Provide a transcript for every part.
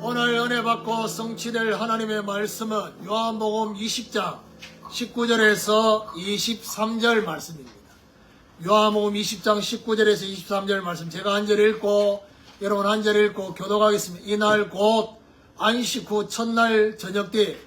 오늘 은혜 받고 성취될 하나님의 말씀은 요한복음 20장 19절에서 23절 말씀입니다. 요한복음 20장 19절에서 23절 말씀 제가 한 절 읽고 여러분 한 절 읽고 교독하겠습니다. 이날 곧 안식 후 첫날 저녁 때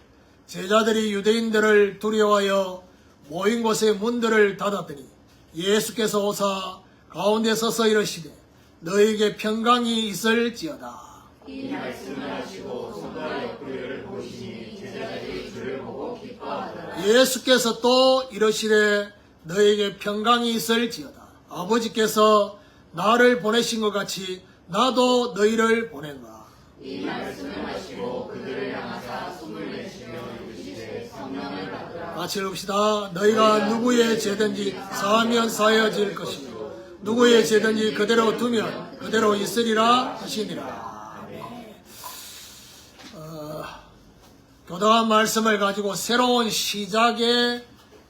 제자들이 유대인들을 두려워하여 모인 곳의 문들을 닫았더니 예수께서 오사 가운데 서서 이르시되 너에게 평강이 있을지어다. 이 말씀을 하시고 손과 옆구리를 보시니 제자들이 주를 보고 기뻐하더라. 예수께서 또 이르시되 너에게 평강이 있을지어다. 아버지께서 나를 보내신 것 같이 나도 너희를 보낸다. 이 말씀을 하시고 그들을 향하사 숨을 내쉬며 이르시되 성령을 받으라. 같이 읽읍시다. 너희가 누구의 죄든지 사하면 사하여질 것이요 누구의 죄든지 그대로 두면 그대로 있으리라 하시니라. 교독한 말씀을 가지고 새로운 시작의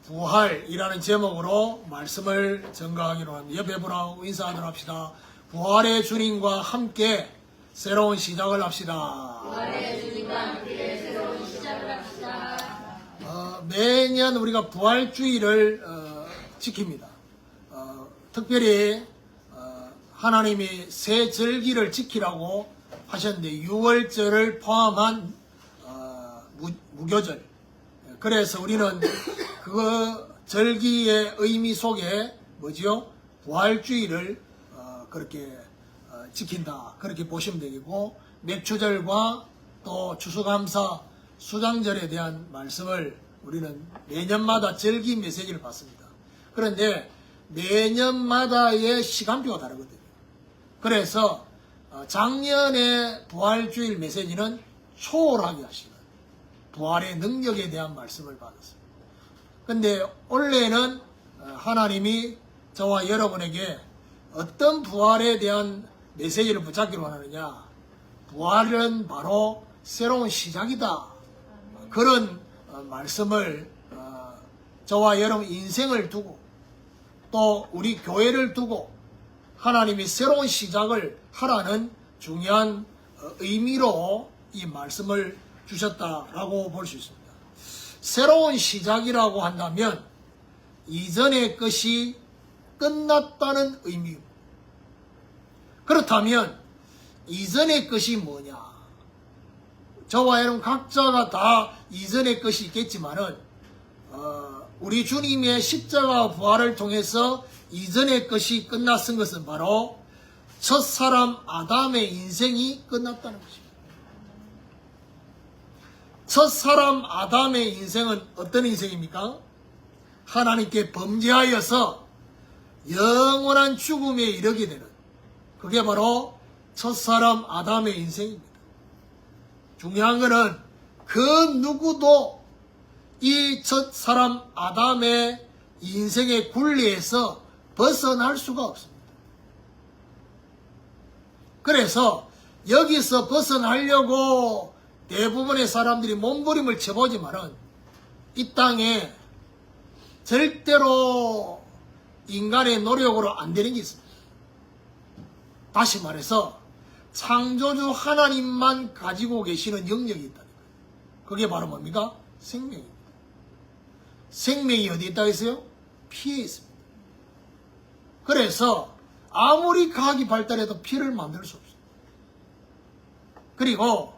부활이라는 제목으로 말씀을 전가하기로 합니다. 옆에 분하고 인사하도록 합시다. 부활의 주님과 함께 새로운 시작을 합시다. 부활의 주님과 함께 새로운 시작을 합시다. 매년 우리가 부활주의를 지킵니다. 특별히 하나님이 새 절기를 지키라고 하셨는데 6월절을 포함한 무교절. 그래서 우리는 그 절기의 의미 속에 뭐지요? 부활주의를 그렇게 지킨다. 그렇게 보시면 되겠고 맥추절과 또 추수감사 수장절에 대한 말씀을 우리는 매년마다 절기 메시지를 받습니다. 그런데 매년마다의 시간표가 다르거든요. 그래서 작년의 부활주일 메시지는 초월하게 하시는 부활의 능력에 대한 말씀을 받았습니다. 근데 올해는 하나님이 저와 여러분에게 어떤 부활에 대한 메시지를 붙잡기로 하느냐. 부활은 바로 새로운 시작이다. 그런 말씀을 저와 여러분 인생을 두고 또 우리 교회를 두고 하나님이 새로운 시작을 하라는 중요한 의미로 이 말씀을 주셨다라고 볼 수 있습니다. 새로운 시작이라고 한다면 이전의 것이 끝났다는 의미입니다. 그렇다면 이전의 것이 뭐냐? 저와 여러분 각자가 다 이전의 것이 있겠지만은 우리 주님의 십자가 부활을 통해서 이전의 것이 끝났은 것은 바로 첫사람 아담의 인생이 끝났다는 것입니다. 첫사람 아담의 인생은 어떤 인생입니까? 하나님께 범죄하여서 영원한 죽음에 이르게 되는 그게 바로 첫사람 아담의 인생입니다. 중요한 것은 그 누구도 이 첫사람 아담의 인생의 굴레에서 벗어날 수가 없습니다. 그래서 여기서 벗어나려고 대부분의 사람들이 몸부림을 쳐보지만은 이 땅에 절대로 인간의 노력으로 안 되는 게 있습니다. 다시 말해서 창조주 하나님만 가지고 계시는 영역이 있다는 거예요. 그게 바로 뭡니까? 생명입니다. 생명이 어디 있다고 했어요? 피에 있습니다. 그래서 아무리 과학이 발달해도 피를 만들 수 없어요. 그리고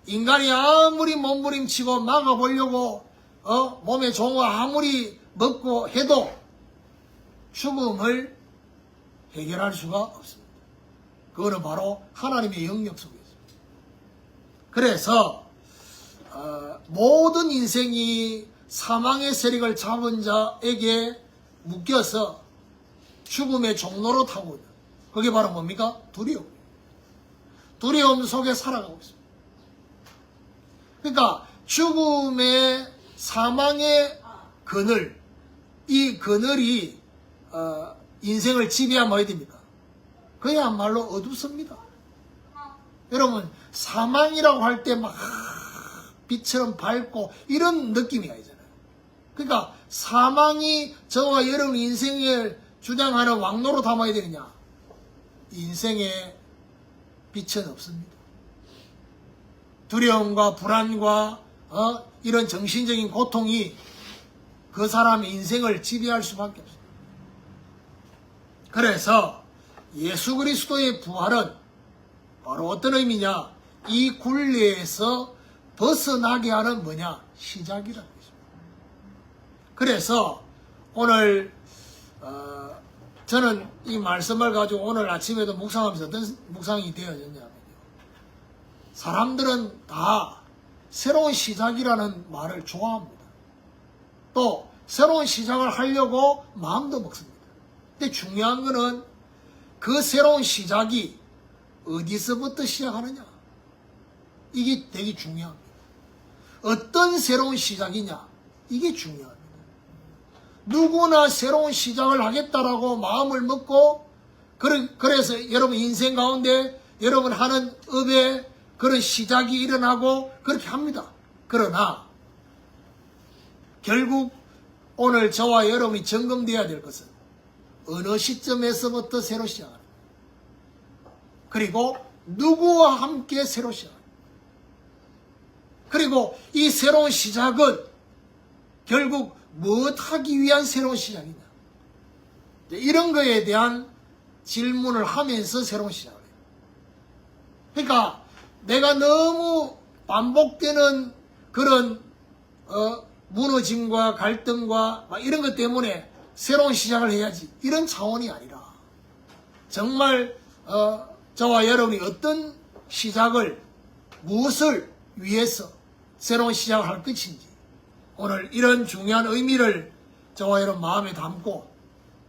인간이 아무리 몸부림치고 막아보려고 몸에 좋은 거 아무리 먹고 해도 죽음을 해결할 수가 없습니다. 그거는 바로 하나님의 영역 속에 있습니다. 그래서 모든 인생이 사망의 세력을 잡은 자에게 묶여서 죽음의 종로로 타고 있는 그게 바로 뭡니까? 두려움. 두려움 속에 살아가고 있습니다. 그러니까 죽음의 사망의 그늘, 이 그늘이 인생을 지배하면 어디 됩니까? 그야말로 어둡습니다. 여러분 사망이라고 할 때 막 빛처럼 밝고 이런 느낌이 아니잖아요. 그러니까 사망이 저와 여러분 인생을 주장하는 왕로로 담아야 되느냐? 인생에 빛은 없습니다. 두려움과 불안과 이런 정신적인 고통이 그 사람의 인생을 지배할 수밖에 없어요. 그래서 예수 그리스도의 부활은 바로 어떤 의미냐? 이 굴레에서 벗어나게 하는 뭐냐? 시작이라는 것입니다. 그래서 오늘 저는 이 말씀을 가지고 오늘 아침에도 묵상하면서 어떤 묵상이 되어졌냐면요. 사람들은 다 새로운 시작이라는 말을 좋아합니다. 또 새로운 시작을 하려고 마음도 먹습니다. 근데 중요한 거는 그 새로운 시작이 어디서부터 시작하느냐? 이게 되게 중요합니다. 어떤 새로운 시작이냐? 이게 중요합니다. 누구나 새로운 시작을 하겠다라고 마음을 먹고 그래서 여러분 인생 가운데 여러분 하는 업에 그런 시작이 일어나고 그렇게 합니다. 그러나 결국 오늘 저와 여러분이 점검되어야 될 것은 어느 시점에서부터 새로 시작하는 그리고 누구와 함께 새로 시작하는 그리고 이 새로운 시작은 결국 무엇 하기 위한 새로운 시작이냐 이런 거에 대한 질문을 하면서 새로운 시작을 해요. 그러니까 내가 너무 반복되는 그런 무너짐과 갈등과 막 이런 것 때문에 새로운 시작을 해야지 이런 차원이 아니라 정말 저와 여러분이 어떤 시작을 무엇을 위해서 새로운 시작을 할 것인지 오늘 이런 중요한 의미를 저와 여러분 마음에 담고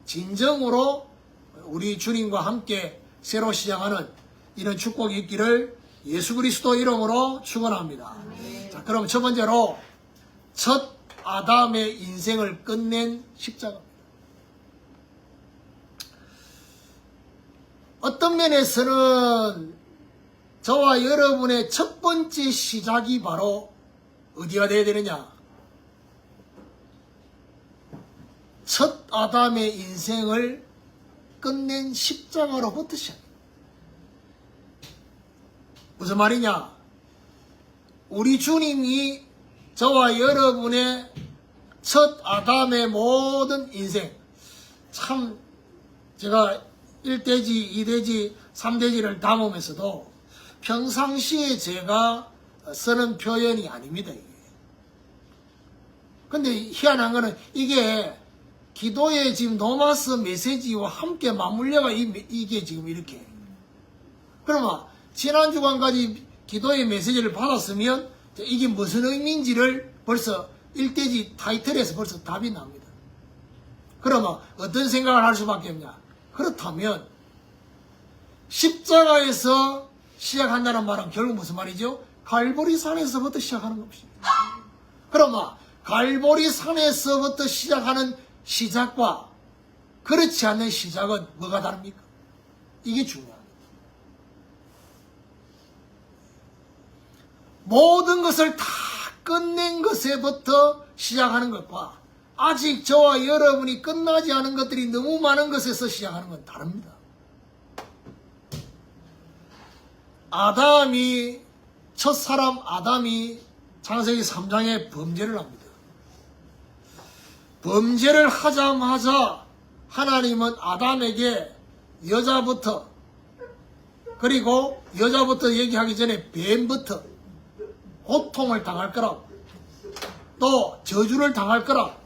진정으로 우리 주님과 함께 새로 시작하는 이런 축복이 있기를 예수 그리스도 이름으로 축원합니다. 자, 그럼 첫 번째로 첫 아담의 인생을 끝낸 십자가입니다. 어떤 면에서는 저와 여러분의 첫 번째 시작이 바로 어디가 되어야 되느냐? 첫 아담의 인생을 끝낸 십자가로부터 시작합니다. 무슨 말이냐? 우리 주님이 저와 여러분의 첫 아담의 모든 인생, 참 제가 1대지, 2대지, 3대지를 담으면서도 평상시에 제가 쓰는 표현이 아닙니다. 이게. 근데 희한한 거는 이게 기도의 지금 노마스 메시지와 함께 맞물려가 이게 지금 이렇게. 그러면 지난 주간까지 기도의 메시지를 받았으면 이게 무슨 의미인지를 벌써 1대지 타이틀에서 벌써 답이 납니다. 그러면 어떤 생각을 할 수밖에 없냐? 그렇다면 십자가에서 시작한다는 말은 결국 무슨 말이죠? 갈보리산에서부터 시작하는 것입니다. 그러면 갈보리산에서부터 시작하는 시작과 그렇지 않는 시작은 뭐가 다릅니까? 이게 중요합니다. 모든 것을 다 끝낸 것에부터 시작하는 것과 아직 저와 여러분이 끝나지 않은 것들이 너무 많은 것에서 시작하는 건 다릅니다. 첫사람 아담이 창세기 3장에 범죄를 합니다. 범죄를 하자마자 하나님은 아담에게 여자부터 그리고 여자부터 얘기하기 전에 뱀부터 고통을 당할 거라고 또 저주를 당할 거라고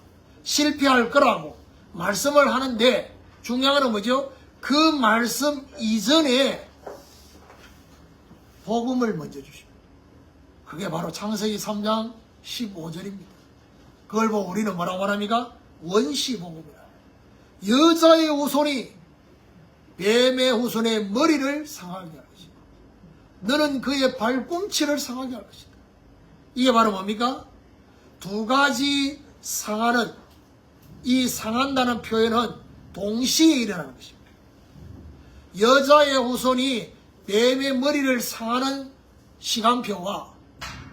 실패할 거라고 말씀을 하는데 중요한 건 뭐죠? 그 말씀 이전에 복음을 먼저 주십니다. 그게 바로 창세기 3장 15절입니다. 그걸 보고 우리는 뭐라고 말합니까? 원시복음이라. 여자의 후손이 뱀의 후손의 머리를 상하게 할 것이다. 너는 그의 발꿈치를 상하게 할 것이다. 이게 바로 뭡니까? 두 가지 상하는 이 상한다는 표현은 동시에 일어나는 것입니다. 여자의 후손이 뱀의 머리를 상하는 시간표와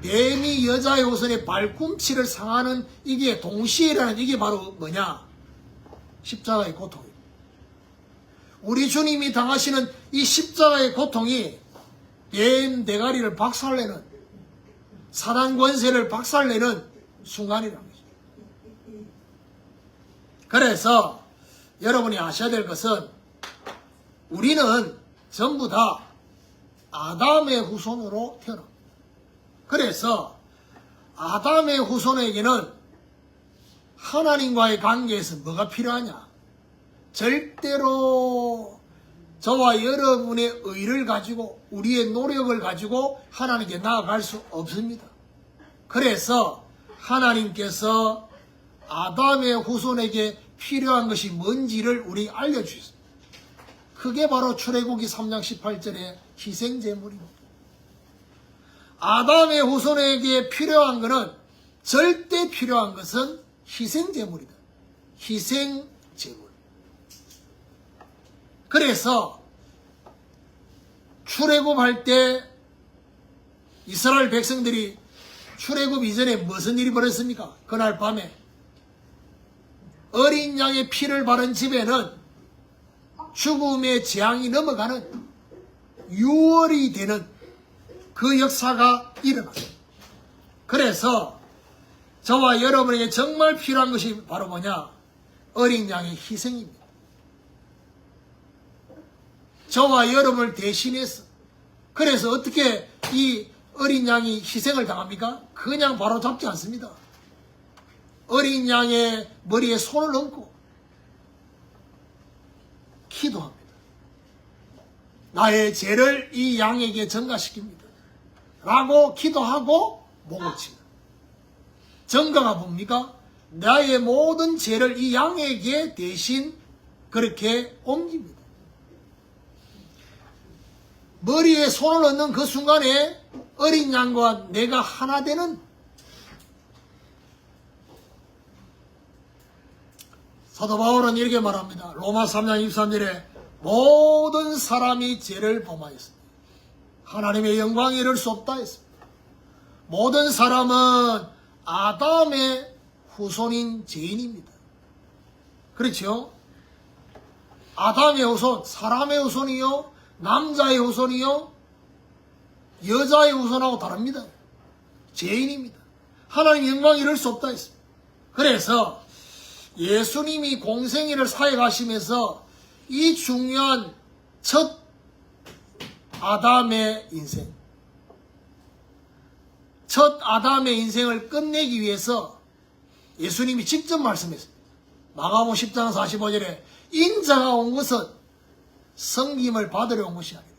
뱀이 여자의 후손의 발꿈치를 상하는 이게 동시에 일어나는 이게 바로 뭐냐? 십자가의 고통입니다. 우리 주님이 당하시는 이 십자가의 고통이 뱀 대가리를 박살내는 사단 권세를 박살내는 순간이라는 거죠. 그래서 여러분이 아셔야 될 것은 우리는 전부 다 아담의 후손으로 태어납니다. 그래서 아담의 후손에게는 하나님과의 관계에서 뭐가 필요하냐? 절대로 저와 여러분의 의를 가지고 우리의 노력을 가지고 하나님께 나아갈 수 없습니다. 그래서 하나님께서 아담의 후손에게 필요한 것이 뭔지를 우리 알려주셨습니다. 그게 바로 출애굽기 3장 18절의 희생제물입니다. 아담의 후손에게 필요한 것은 절대 필요한 것은 희생제물이다. 희생제물. 그래서 출애굽할 때 이스라엘 백성들이 출애굽 이전에 무슨 일이 벌어졌습니까? 그날 밤에 어린 양의 피를 바른 집에는 죽음의 재앙이 넘어가는 유월이 되는 그 역사가 일어났습니다. 그래서 저와 여러분에게 정말 필요한 것이 바로 뭐냐? 어린 양의 희생입니다. 저와 여러분을 대신해서. 그래서 어떻게 이 어린 양이 희생을 당합니까? 그냥 바로 잡지 않습니다. 어린 양의 머리에 손을 얹고 기도합니다. 나의 죄를 이 양에게 전가시킵니다. 라고 기도하고 목을 칩니다. 전가가 뭡니까? 나의 모든 죄를 이 양에게 대신 그렇게 옮깁니다. 머리에 손을 얹는 그 순간에 어린 양과 내가 하나 되는 사도 바울은 이렇게 말합니다. 로마 3장 23절에 모든 사람이 죄를 범하였습니다. 하나님의 영광에 이를 수 없다 했습니다. 모든 사람은 아담의 후손인 죄인입니다. 그렇죠? 아담의 후손, 사람의 후손이요, 남자의 후손이요, 여자의 후손하고 다릅니다. 죄인입니다. 하나님 영광에 이를 수 없다 했습니다. 그래서 예수님이 공생애를 사역하시면서 이 중요한 첫 아담의 인생, 첫 아담의 인생을 끝내기 위해서 예수님이 직접 말씀했습니다. 마가복음 10장 45절에 인자가 온 것은 섬김을 받으려 온 것이 아니라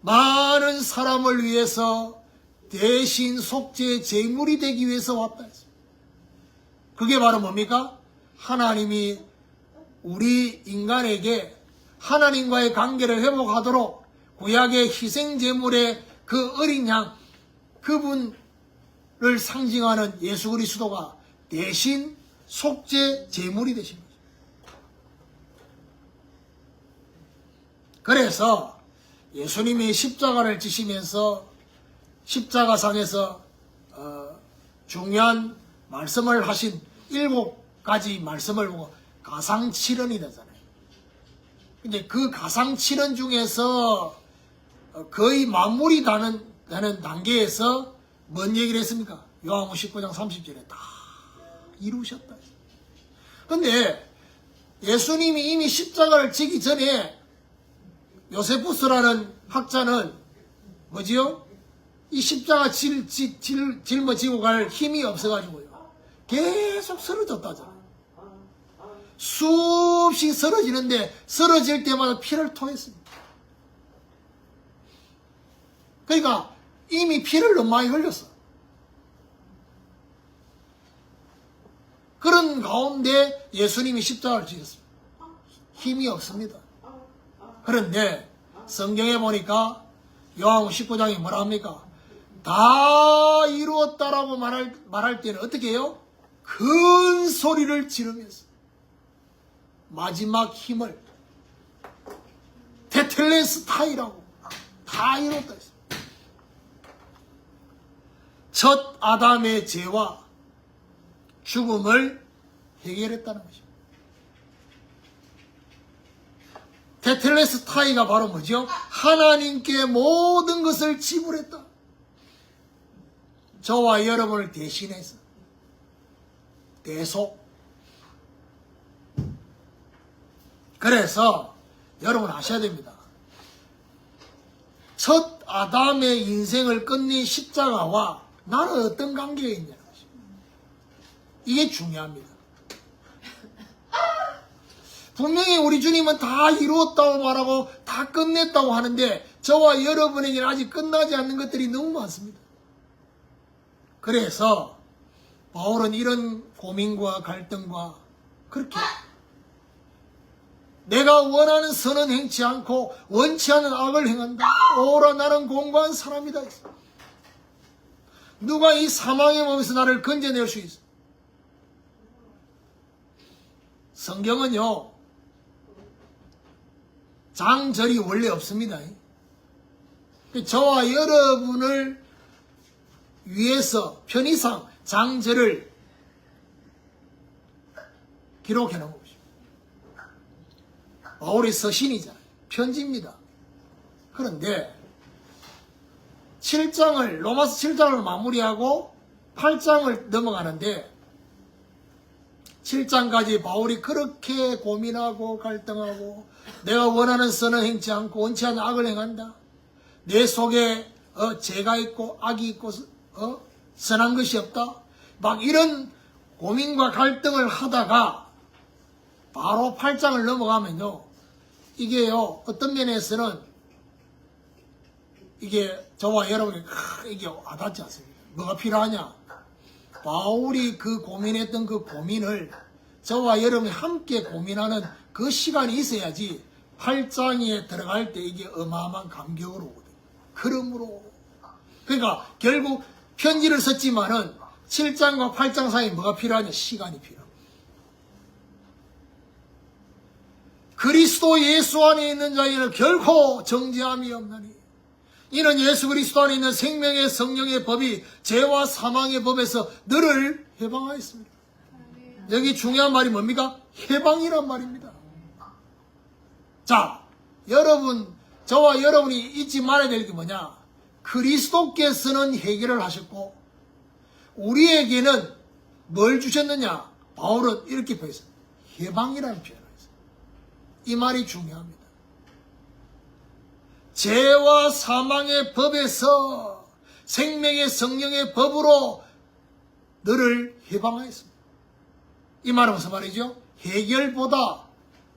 많은 사람을 위해서 대신 속죄 제물이 되기 위해서 왔다 했습니다. 그게 바로 뭡니까? 하나님이 우리 인간에게 하나님과의 관계를 회복하도록 구약의 희생제물의 그 어린 양, 그분을 상징하는 예수 그리스도가 대신 속죄 제물이 되신 거죠. 그래서 예수님이 십자가를 지시면서 십자가상에서 중요한 말씀을 하신 7가지 말씀을 보고 가상칠언이 되잖아요. 근데 그 가상칠언 중에서 거의 마무리 되는 단계에서 뭔 얘기를 했습니까? 요한복음 19장 30절에 다 이루셨다. 근데 예수님이 이미 십자가를 지기 전에 요세푸스라는 학자는 뭐지요? 이 십자가 짊어지고 갈 힘이 없어가지고요. 계속 쓰러졌다잖아요. 수없이 쓰러지는데 쓰러질 때마다 피를 토했습니다. 그러니까 이미 피를 너무 많이 흘렸어. 그런 가운데 예수님이 십자가를 지셨습니다. 힘이 없습니다. 그런데 성경에 보니까 요한복음 19장이 뭐라 합니까? 다 이루었다라고 말할 때는 어떻게 해요? 큰 소리를 지르면서 마지막 힘을 테텔레스타이라고 다 이뤘다 했어요. 첫 아담의 죄와 죽음을 해결했다는 것입니다. 테텔레스타이가 바로 뭐죠? 하나님께 모든 것을 지불했다. 저와 여러분을 대신해서 대속. 그래서 여러분 아셔야 됩니다. 첫 아담의 인생을 끝낸 십자가와 나는 어떤 관계가 있냐는 것입니다. 이게 중요합니다. 분명히 우리 주님은 다 이루었다고 말하고 다 끝냈다고 하는데 저와 여러분에게는 아직 끝나지 않는 것들이 너무 많습니다. 그래서 바울은 이런 고민과 갈등과 그렇게 내가 원하는 선은 행치 않고 원치 않는 악을 행한다. 오라 나는 공고한 사람이다. 누가 이 사망의 몸에서 나를 건져낼 수 있어? 성경은요, 장절이 원래 없습니다. 저와 여러분을 위해서 편의상 장절을 기록해 놓은 것입니다. 바울의 서신이잖아요. 편지입니다. 그런데 7장을 로마서 7장을 마무리하고 8장을 넘어가는데 7장까지 바울이 그렇게 고민하고 갈등하고 내가 원하는 선은 행치 않고 원치 않는 악을 행한다. 내 속에 죄가 있고 악이 있고 선한 것이 없다. 막 이런 고민과 갈등을 하다가 바로 8장을 넘어가면요. 이게요. 어떤 면에서는 이게 저와 여러분이 이게 와닿지 않습니다. 뭐가 필요하냐? 바울이 그 고민했던 그 고민을 저와 여러분이 함께 고민하는 그 시간이 있어야지 8장에 들어갈 때 이게 어마어마한 감격으로 오거든요. 그러므로 그러니까 결국 편지를 썼지만은 7장과 8장 사이에 뭐가 필요하냐? 시간이 필요합니다. 그리스도 예수 안에 있는 자에는 결코 정죄함이 없나니 이는 예수 그리스도 안에 있는 생명의 성령의 법이 죄와 사망의 법에서 너를 해방하였습니다. 여기 중요한 말이 뭡니까? 해방이란 말입니다. 자, 여러분, 저와 여러분이 잊지 말아야 될 게 뭐냐? 그리스도께서는 해결을 하셨고 우리에게는 뭘 주셨느냐? 바울은 이렇게 표현했어요. 해방이라는 표현을 했어요. 이 말이 중요합니다. 죄와 사망의 법에서 생명의 성령의 법으로 너를 해방하였습니다. 이 말은 무슨 말이죠? 해결보다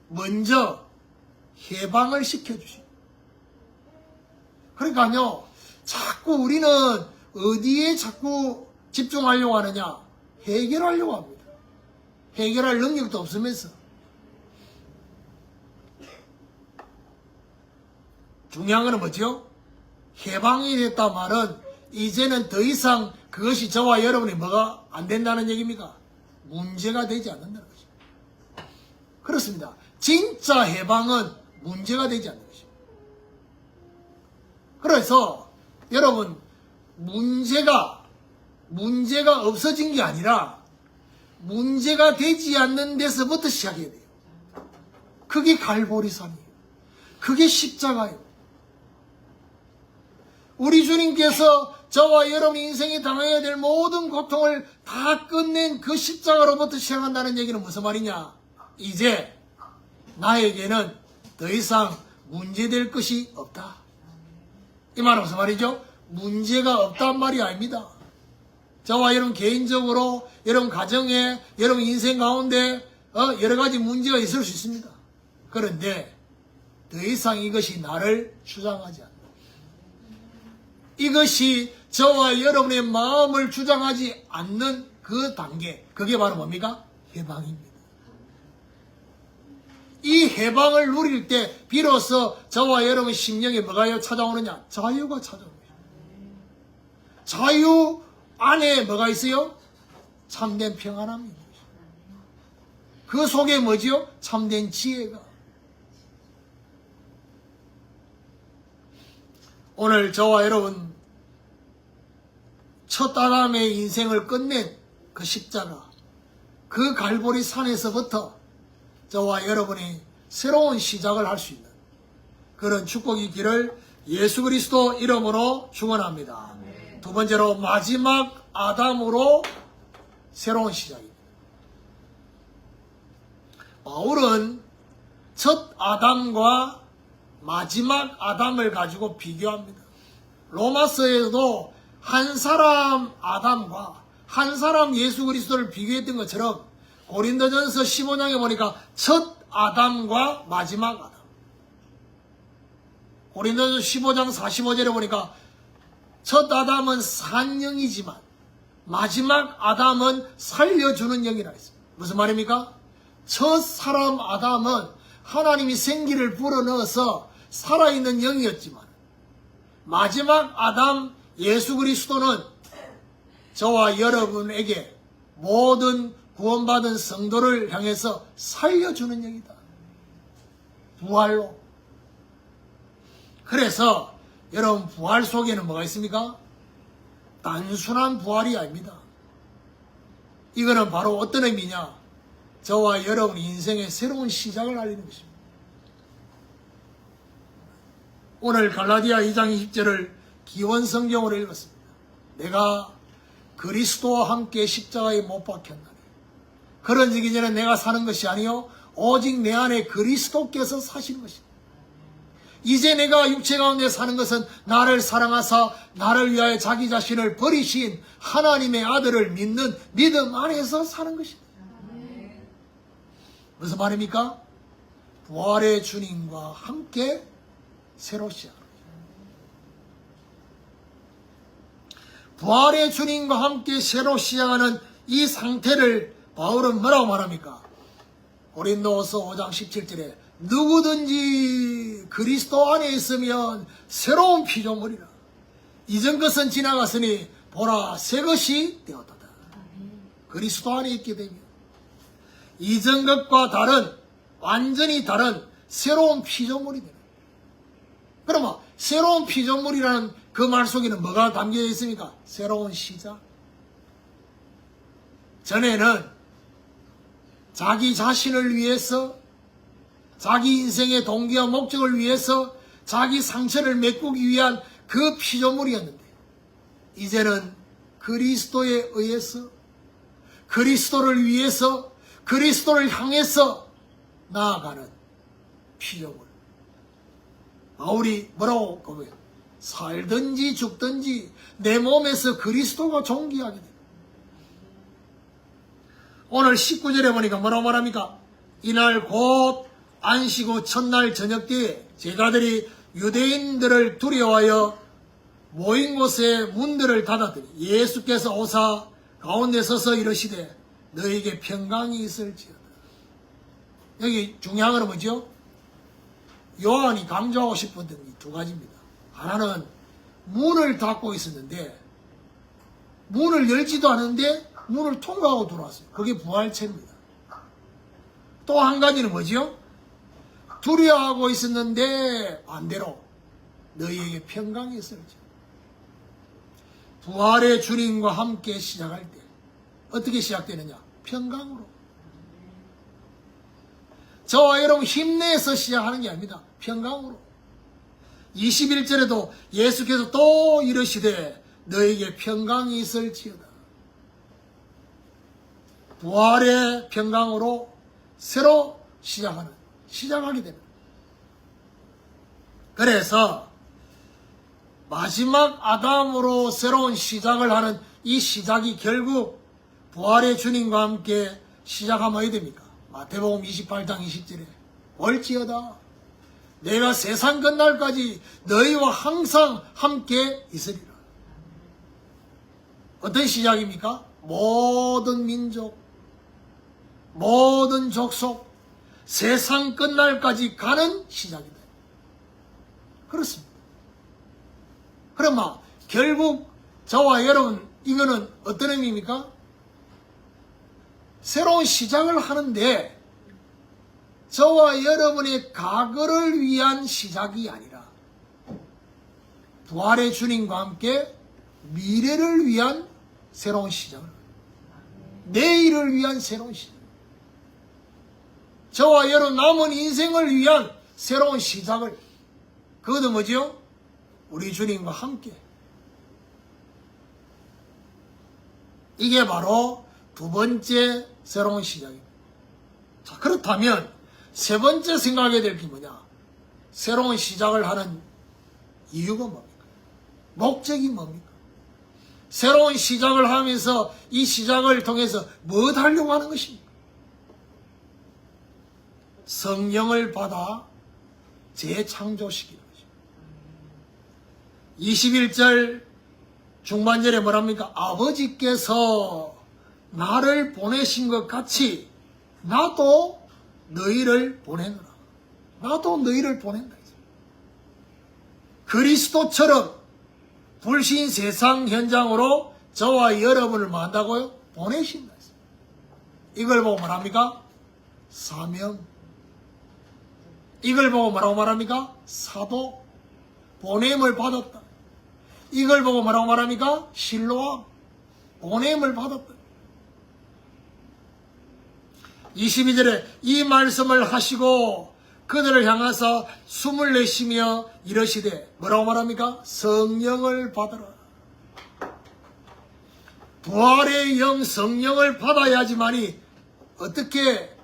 먼저 해방을 시켜주십니다. 그러니까요, 자꾸 우리는 어디에 자꾸 집중하려고 하느냐? 해결하려고 합니다. 해결할 능력도 없으면서. 중요한 건 뭐죠? 해방이 됐다 말은 이제는 더 이상 그것이 저와 여러분이 뭐가 안 된다는 얘기입니까? 문제가 되지 않는다는 것입니다. 그렇습니다. 진짜 해방은 문제가 되지 않는 것입니다. 그래서 여러분 문제가 없어진 게 아니라 문제가 되지 않는 데서부터 시작해야 돼요. 그게 갈보리산이에요. 그게 십자가예요. 우리 주님께서 저와 여러분 인생에 당해야 될 모든 고통을 다 끝낸 그 십자가로부터 시작한다는 얘기는 무슨 말이냐? 이제 나에게는 더 이상 문제될 것이 없다. 이 말은 무슨 말이죠? 문제가 없단 말이 아닙니다. 저와 여러분 개인적으로 여러분 가정에 여러분 인생 가운데 여러 가지 문제가 있을 수 있습니다. 그런데 더 이상 이것이 나를 주장하지 않는다. 이것이 저와 여러분의 마음을 주장하지 않는 그 단계, 그게 바로 뭡니까? 해방입니다. 이 해방을 누릴 때 비로소 저와 여러분 심령에 뭐가 찾아오느냐? 자유가 찾아옵니다. 자유 안에 뭐가 있어요? 참된 평안함이 있는 것입니다. 그 속에 뭐지요? 참된 지혜가. 오늘 저와 여러분 첫 아담의 인생을 끝낸 그 십자가, 그 갈보리 산에서부터 저와 여러분이 새로운 시작을 할 수 있는 그런 축복이 있기를 예수 그리스도 이름으로 축원합니다. 두 번째로 마지막 아담으로 새로운 시작입니다. 바울은 첫 아담과 마지막 아담을 가지고 비교합니다. 로마서에도 한 사람 아담과 한 사람 예수 그리스도를 비교했던 것처럼 고린도전서 15장에 보니까 첫 아담과 마지막 아담. 고린도전서 15장 45절에 보니까 첫 아담은 산 영이지만 마지막 아담은 살려주는 영이라 했습니다. 무슨 말입니까? 첫 사람 아담은 하나님이 생기를 불어넣어서 살아있는 영이었지만 마지막 아담 예수 그리스도는 저와 여러분에게 모든 구원받은 성도를 향해서 살려주는 영이다. 부활로. 그래서 여러분 부활 속에는 뭐가 있습니까? 단순한 부활이 아닙니다. 이거는 바로 어떤 의미냐? 저와 여러분 인생의 새로운 시작을 알리는 것입니다. 오늘 갈라디아 2장 20절을 기원 성경으로 읽었습니다. 내가 그리스도와 함께 십자가에 못 박혔나니 그런지기 전에 내가 사는 것이 아니요 오직 내 안에 그리스도께서 사시는 것입니다. 이제 내가 육체 가운데 사는 것은 나를 사랑하사 나를 위하여 자기 자신을 버리신 하나님의 아들을 믿는 믿음 안에서 사는 것입니다. 무슨 말입니까? 부활의 주님과 함께 새로 시작합니다. 부활의 주님과 함께 새로 시작하는 이 상태를 바울은 뭐라고 말합니까? 고린도서 5장 17절에 누구든지 그리스도 안에 있으면 새로운 피조물이라. 이전 것은 지나갔으니 보라 새 것이 되었도다. 그리스도 안에 있게 되면 이전 것과 다른 완전히 다른 새로운 피조물이 되는. 그러면 새로운 피조물이라는 그 말 속에는 뭐가 담겨 있습니까? 새로운 시작. 전에는 자기 자신을 위해서 자기 인생의 동기와 목적을 위해서 자기 상처를 메꾸기 위한 그 피조물이었는데 이제는 그리스도에 의해서 그리스도를 위해서 그리스도를 향해서 나아가는 피조물. 바울이 뭐라고 고백해요? 살든지 죽든지 내 몸에서 그리스도가 존귀하게 됩니다. 오늘 19절에 보니까 뭐라고 말합니까? 이날 곧 안식 후 첫날 저녁 때에 제자들이 유대인들을 두려워하여 모인 곳에 문들을 닫았더니 예수께서 오사 가운데 서서 이르시되 너에게 평강이 있을지어다. 여기 중요한 건 뭐죠? 요한이 강조하고 싶은 게 두 가지입니다. 하나는 문을 닫고 있었는데 문을 열지도 않은데 문을 통과하고 들어왔어요. 그게 부활체입니다. 또 한 가지는 뭐지요? 두려워하고 있었는데 반대로 너희에게 평강이 있을지. 부활의 주님과 함께 시작할 때 어떻게 시작되느냐? 평강으로. 저와 여러분 힘내서 시작하는 게 아닙니다. 평강으로. 21절에도 예수께서 또 이르시되 너에게 평강이 있을지어다. 부활의 평강으로 새로 시작하게 됩니다. 그래서 마지막 아담으로 새로운 시작을 하는 이 시작이 결국 부활의 주님과 함께 시작하면 어떻게 됩니까? 마태복음 28장 20절에 올지어다 내가 세상 끝날까지 너희와 항상 함께 있으리라. 어떤 시작입니까? 모든 민족, 모든 족속, 세상 끝날까지 가는 시작이다. 그렇습니다. 그러면 결국 저와 여러분 이거는 어떤 의미입니까? 새로운 시작을 하는데 저와 여러분의 과거를 위한 시작이 아니라 부활의 주님과 함께 미래를 위한 새로운 시작을, 내일을 위한 새로운 시작, 저와 여러분 남은 인생을 위한 새로운 시작을, 그것도 뭐죠? 우리 주님과 함께. 이게 바로 두 번째 새로운 시작입니다. 자, 그렇다면 세 번째 생각해야 될 게 뭐냐? 새로운 시작을 하는 이유가 뭡니까? 목적이 뭡니까? 새로운 시작을 하면서 이 시작을 통해서 뭐 하려고 하는 것입니까? 성령을 받아 재창조시키는 것입니다. 21절 중반절에 뭐랍니까? 아버지께서 나를 보내신 것 같이 나도 너희를 보내노라. 나도 너희를 보낸다. 그리스도처럼 불신 세상 현장으로 저와 여러분을 뭐 한다고요? 보내신다. 이걸 보고 뭐랍니까? 사명. 이걸 보고 뭐라고 말합니까? 사도. 보냄을 받았다. 이걸 보고 뭐라고 말합니까? 실로암. 보냄을 받았다. 22절에 이 말씀을 하시고 그들을 향하사 숨을 내쉬며 이러시되 뭐라고 말합니까? 성령을 받으라. 부활의 영 성령을 받아야지만이 어떻게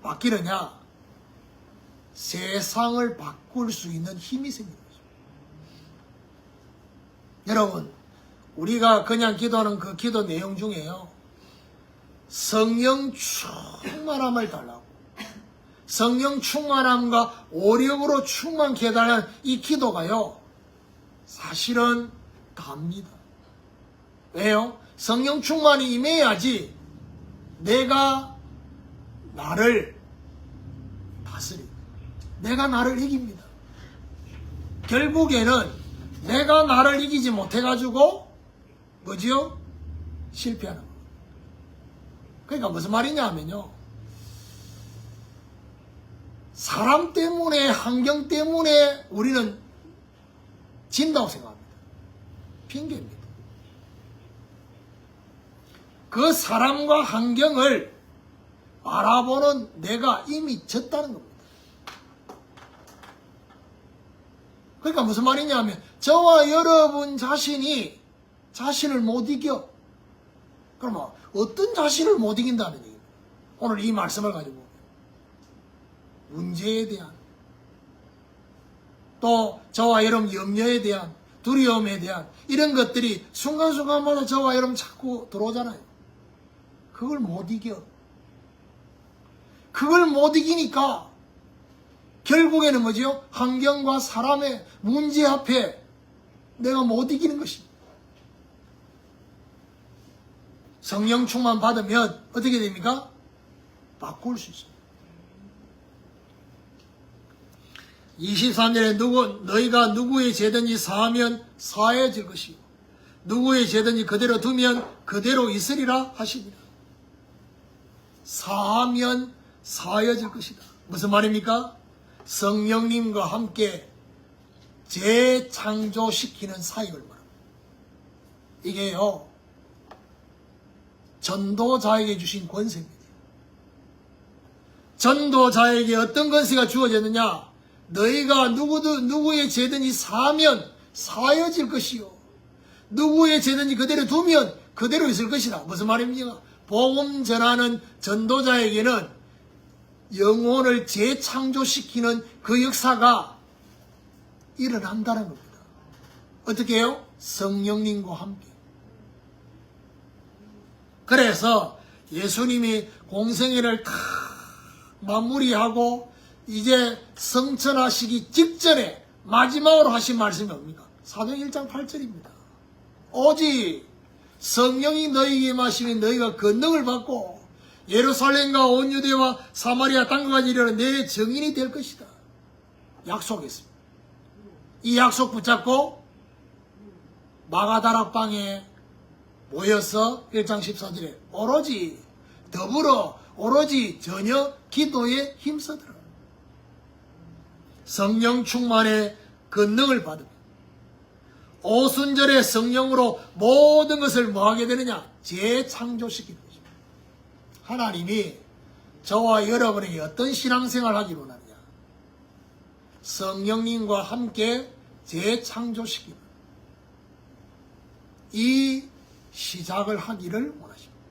바뀌느냐? 세상을 바꿀 수 있는 힘이 생기는 거죠. 여러분, 우리가 그냥 기도하는 그 기도 내용 중에요, 성령 충만함을 달라고, 성령 충만함과 오력으로 충만케 해달라는 이 기도가요, 사실은 답니다. 왜요? 성령 충만이 임해야지 내가 나를 다스립니다. 내가 나를 이깁니다. 결국에는 내가 나를 이기지 못해가지고 뭐지요? 실패하는 거예요. 그러니까 무슨 말이냐 하면요, 사람 때문에, 환경 때문에 우리는 진다고 생각합니다. 핑계입니다. 그 사람과 환경을 바라보는 내가 이미 졌다는 겁니다. 그러니까 무슨 말이냐 하면 저와 여러분 자신이 자신을 못 이겨. 그러면 어떤 자신을 못 이긴다는 얘기예요. 오늘 이 말씀을 가지고 문제에 대한, 또 저와 여러분 염려에 대한, 두려움에 대한 이런 것들이 순간순간마다 저와 여러분 자꾸 들어오잖아요. 그걸 못 이겨. 그걸 못 이기니까 결국에는 뭐지요? 환경과 사람의 문제 앞에 내가 못 이기는 것입니다. 성령 충만 받으면 어떻게 됩니까? 바꿀 수 있습니다. 23절에 너희가 누구의 죄든지 사하면 사해질 것이요 누구의 죄든지 그대로 두면 그대로 있으리라 하시니라. 사하면 사해질 것이다. 무슨 말입니까? 성령님과 함께 재창조시키는 사역을 말합니다. 이게요, 전도자에게 주신 권세입니다. 전도자에게 어떤 권세가 주어졌느냐? 너희가 누구의 죄든지 사하면 사여질 것이요 누구의 죄든지 그대로 두면 그대로 있을 것이다. 무슨 말입니까? 복음 전하는 전도자에게는 영혼을 재창조시키는 그 역사가 일어난다는 겁니다. 어떻게 해요? 성령님과 함께. 그래서 예수님이 공생애를 다 마무리하고 이제 성천하시기 직전에 마지막으로 하신 말씀이 뭡니까? 사도행 1장 8절입니다. 오직 성령이 너희에게 임하시면 너희가 권능을 받고 예루살렘과 온 유대와 사마리아 땅까지 이르러 내 증인이 될 것이다. 약속했습니다. 이 약속 붙잡고 마가다락방에 모여서 1장 14절에 오로지 더불어 오로지 전혀 기도에 힘쓰더라. 성령 충만의 권능을 받으며 오순절의 성령으로 모든 것을 뭐하게 되느냐? 재창조시키는 것입니다. 하나님이 저와 여러분에게 어떤 신앙생활을 하기 원하느냐? 성령님과 함께 재창조시키는 이 시작을 하기를 원하십니다.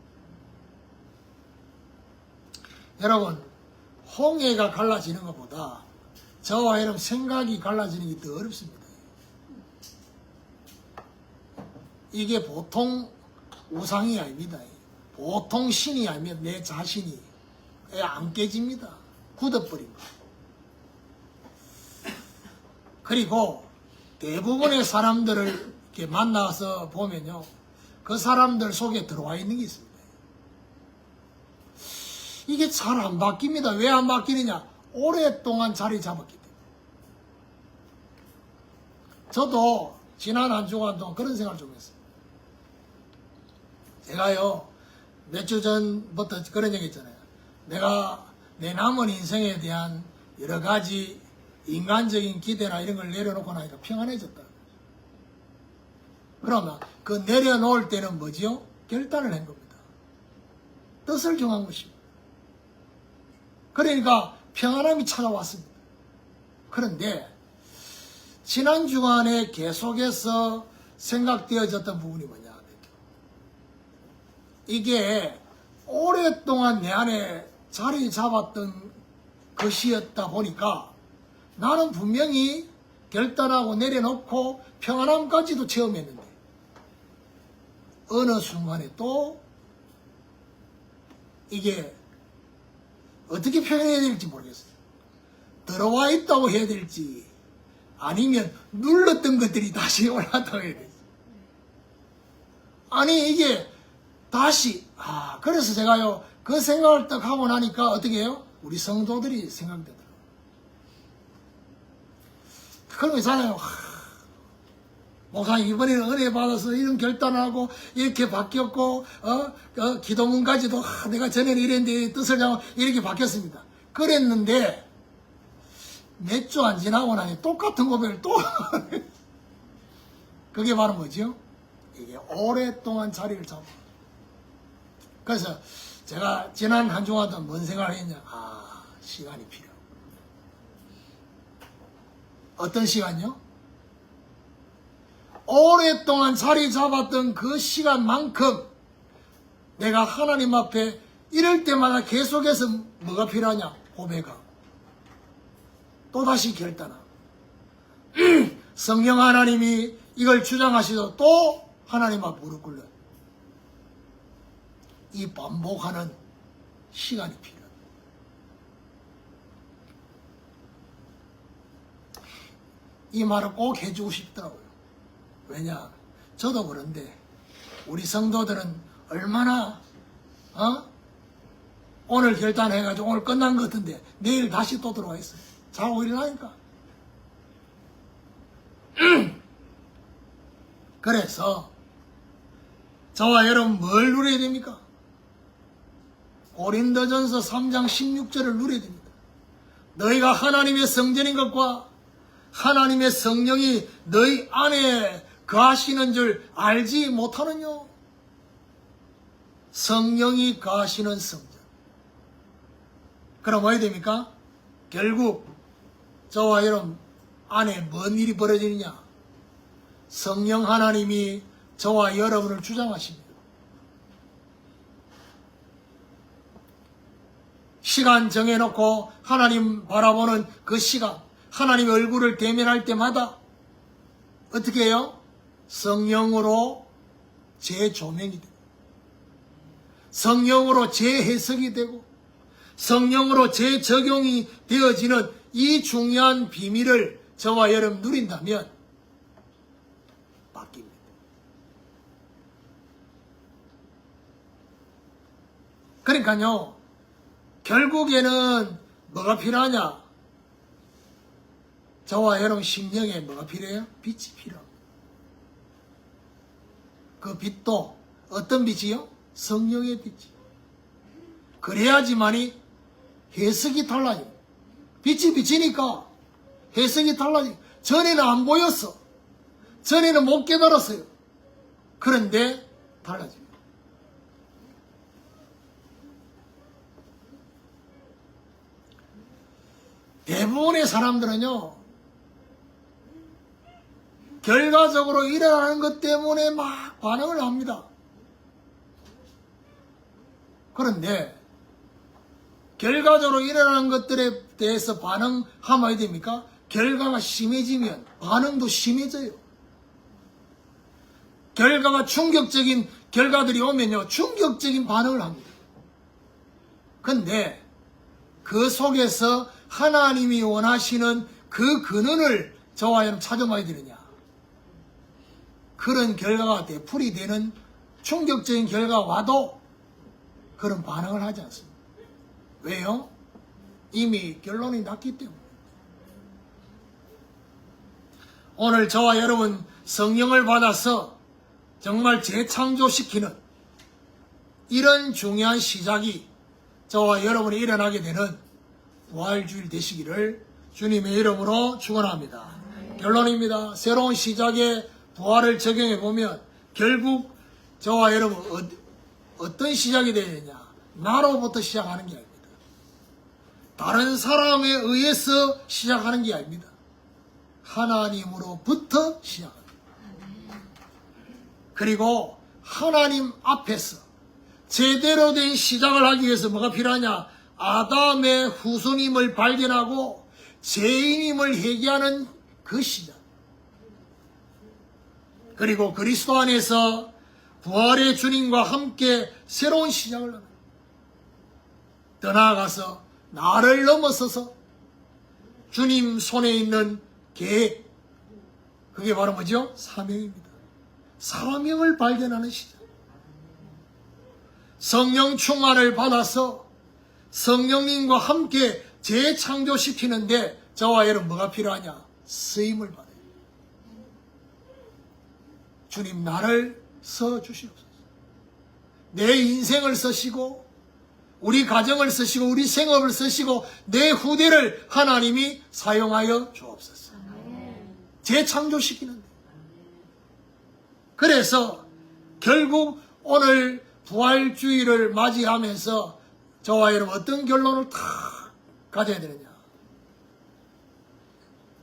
여러분, 홍해가 갈라지는 것보다 저와 여러분 생각이 갈라지는 게 더 어렵습니다. 이게 보통 우상이 아닙니다. 보통 신이 아니면 내 자신이 안 깨집니다. 굳어버립니다. 그리고 대부분의 사람들을 이렇게 만나서 보면요, 그 사람들 속에 들어와 있는 게 있습니다. 이게 잘 안 바뀝니다. 왜 안 바뀌느냐? 오랫동안 자리 잡았기 때문에. 저도 지난 한 주간 동안 그런 생각을 좀 했어요. 제가요, 몇 주 전부터 그런 얘기 했잖아요. 내가 내 남은 인생에 대한 여러 가지 인간적인 기대나 이런 걸 내려놓고 나니까 평안해졌다. 그러면 그 내려놓을 때는 뭐지요? 결단을 한 겁니다. 뜻을 정한 것입니다. 그러니까 평안함이 찾아왔습니다. 그런데 지난 주간에 계속해서 생각되어졌던 부분이 뭐냐? 이게 오랫동안 내 안에 자리 잡았던 것이었다 보니까 나는 분명히 결단하고 내려놓고 평안함까지도 체험했는데 어느 순간에 또 이게 어떻게 표현해야 될지 모르겠어요. 들어와 있다고 해야 될지 아니면 눌렀던 것들이 다시 올라왔다고 해야 될지. 아니 이게 다시 그래서 제가요 그 생각을 딱 하고 나니까 어떻게 해요? 우리 성도들이 생각되더라고요. 그런 거 있잖아요. 목사님 이번에는 은혜 받아서 이런 결단을 하고 이렇게 바뀌었고 기도문까지도 내가 전에는 이랬는데 뜻을 잡고 이렇게 바뀌었습니다. 그랬는데 몇 주 안 지나고 나니 똑같은 고백을 또 그게 바로 뭐죠? 이게 오랫동안 자리를 잡아. 그래서 제가 지난 한 주간 동안 뭔 생각을 했냐? 시간이 필요하고. 어떤 시간요? 오랫동안 자리 잡았던 그 시간만큼 내가 하나님 앞에 이럴 때마다 계속해서 뭐가 필요하냐? 고백하고 또다시 결단하고 성령 하나님이 이걸 주장하시도 또 하나님 앞 무릎 꿇려요. 이 반복하는 시간이 필요합니다. 이 말을 꼭 해주고 싶더라고요. 왜냐? 저도 그런데 우리 성도들은 얼마나 오늘 결단해가지고 오늘 끝난 것 같은데 내일 다시 또 들어와 있어요. 자고 일어나니까. 그래서 저와 여러분 뭘 누려야 됩니까? 고린도전서 3장 16절을 누려야 됩니다. 너희가 하나님의 성전인 것과 하나님의 성령이 너희 안에 거하시는 줄 알지 못하느뇨? 성령이 거하시는 성전. 그럼 뭐 해야 됩니까? 결국 저와 여러분 안에 뭔 일이 벌어지느냐? 성령 하나님이 저와 여러분을 주장하십니다. 시간 정해놓고 하나님 바라보는 그 시간, 하나님의 얼굴을 대면할 때마다 어떻게 해요? 성령으로 재조명이 되고 성령으로 재해석이 되고 성령으로 재적용이 되어지는 이 중요한 비밀을 저와 여러분 누린다면 바뀝니다. 그러니까요, 결국에는 뭐가 필요하냐? 저와 여러분 심령에 뭐가 필요해요? 빛이 필요합니다. 그 빛도 어떤 빛이요? 성령의 빛이. 그래야지만이 해석이 달라요. 빛이 비치니까 해석이 달라요. 전에는 안 보였어. 전에는 못 깨달았어요. 그런데 달라집니다. 대부분의 사람들은요, 결과적으로 일어나는 것 때문에 막 반응을 합니다. 그런데 결과적으로 일어나는 것들에 대해서 반응하면 됩니까? 결과가 심해지면 반응도 심해져요. 결과가 충격적인 결과들이 오면요, 충격적인 반응을 합니다. 근데 그 속에서 하나님이 원하시는 그 근원을 저와 여러분 찾아봐야 되느냐? 그런 결과가 되풀이 되는 충격적인 결과가 와도 그런 반응을 하지 않습니다. 왜요? 이미 결론이 났기 때문에. 오늘 저와 여러분 성령을 받아서 정말 재창조시키는 이런 중요한 시작이 저와 여러분이 일어나게 되는 부활주일 되시기를 주님의 이름으로 축원합니다. 결론입니다. 새로운 시작에 부활을 적용해 보면 결국 저와 여러분 어떤 시작이 되느냐? 나로부터 시작하는 게 아닙니다. 다른 사람에 의해서 시작하는 게 아닙니다. 하나님으로부터 시작합니다. 그리고 하나님 앞에서 제대로 된 시작을 하기 위해서 뭐가 필요하냐? 아담의 후손임을 발견하고 죄인임을 회개하는 그 시작. 그리고 그리스도 안에서 부활의 주님과 함께 새로운 시작을 합니다. 더 나아가서 나를 넘어서서 주님 손에 있는 계획, 그게 바로 뭐죠? 사명입니다. 사명을 발견하는 시작. 성령 충만을 받아서 성령님과 함께 재창조시키는데 저와 여러분 뭐가 필요하냐? 쓰임을 받아요. 주님 나를 써주시옵소서. 내 인생을 쓰시고 우리 가정을 쓰시고 우리 생업을 쓰시고 내 후대를 하나님이 사용하여 주옵소서. 재창조시키는데. 그래서 결국 오늘 부활주의를 맞이하면서 저와 여러분 어떤 결론을 다 가져야 되느냐?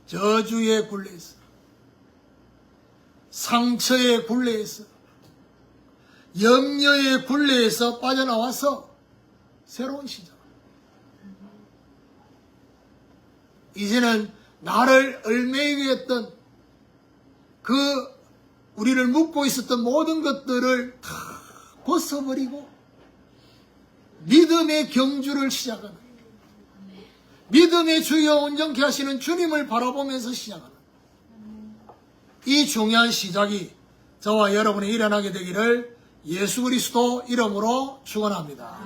저주의 굴레에서, 상처의 굴레에서, 염려의 굴레에서 빠져나와서 새로운 시작. 이제는 나를 얽매이게 했던 그 우리를 묶고 있었던 모든 것들을 다 벗어버리고 믿음의 경주를 시작하는, 믿음의 주여 온전케 하시는 주님을 바라보면서 시작하는 이 중요한 시작이 저와 여러분이 일어나게 되기를 예수 그리스도 이름으로 축원합니다.